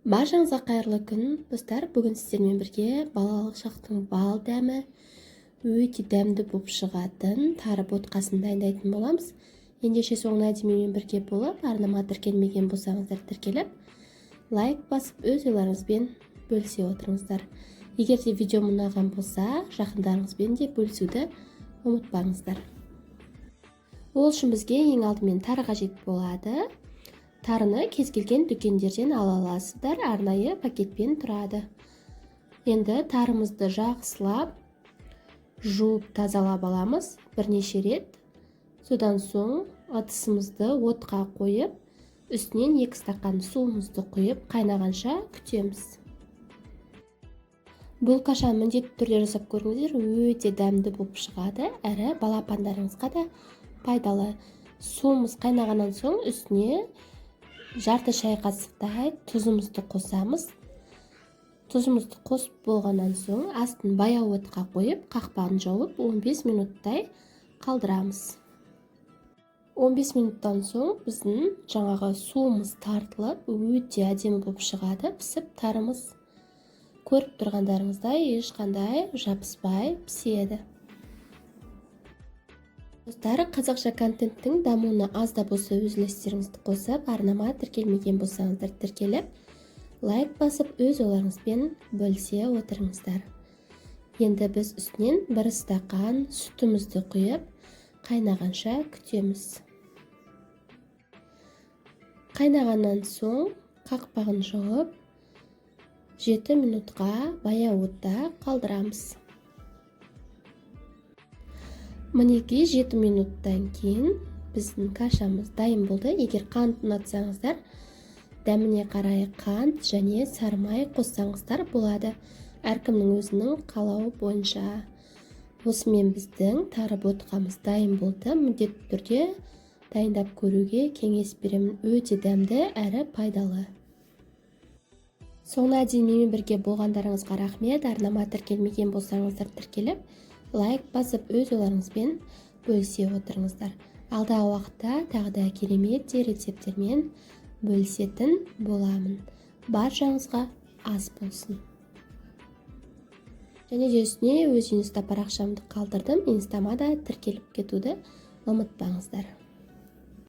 Баршаңызға қайырлы күн, достар. Бүгін сіздермен бірге балалық шақтың бал дәмі өте дәмді болып шығатын тары ботқасын дайындайтын боламыз. Ендеше соңына дейін менімен бірге болып, арнама тіркелмеген болсаңыздар тіркеліп, лайк басып, өз ойларыңызбен бөлісе отырыңыздар. Егер де видео ұнаған болса, жақындарыңызбен де бөлісуді ұмытпаңыздар. Ол үшін бізге ең алдымен тары қажет болады. Тарыны кез келген дүкендерден ала аласыздар, арнайы пакетпен тұрады. Енді тарымызды жақсылап жуып тазалап аламыз бірнеше рет. Содан соң ыдысымызды отқа қойып, үстінен 2 стакан суымызды құйып, қайнағанша күтеміз. Бұл қашан міндетті түрде жасап көріңіздер, өте дәмді болып шығады, әрі балапандарыңызға да пайдалы. Суымыз қайнағаннан соң үстіне жарты шай қасықтай тұзымызды қосамыз. Тұзымызды қосып болғаннан соң астын баяу отқа қойып, қақпағын жауып 15 минуттай қалдырамыз. 15 минуттан соң біздің жаңағы суымыз тартылып, өте әдемі болып шығады, пісіп тарымыз. Көріп тұрғандарыңыздай ешқандай жабыспай піседі. Достар, қазақша контенттің дамуына аз да болса өз үлестеріңізді қосып, арнама тіркелмеген болсаңыздар тіркеліп, лайк басып, өз ойларыңызбен бөлісе отырыңыздар. Енді біз үстінен 1 стакан сүтімізді құйып, қайнағанша күтеміз. Қайнағаннан соң қақпағын жауып, 7 минутқа баяу отта қалдырамыз. Мінекей 7 минуттан кейін біздің кашамыз дайын болды. Егер қант ұнатсаңыздар, дәміне қарай қант және сары май қоссаңыздар болады. Әркімнің өзінің қалауы бойынша. Осымен біздің тары ботқамыз дайын болды. Міндетті түрде дайындап көруге кеңес беремін. Өте дәмді әрі пайдалы. Соңына дейін менімен бірге болғандарыңызға рахмет. Арнама тіркелмеген болсаңыздар тіркеліп, лайк басып, өз ойларыңызбен бөлісе отырыңыздар. Алдағы уақытта тағы да керемет рецептермен бөлісетін боламын. Баршаңызға ас болсын. Және де үстіне өз инста парақшамды қалдырдым. Инстама да тіркеліп кетуді ұмытпаңыздар.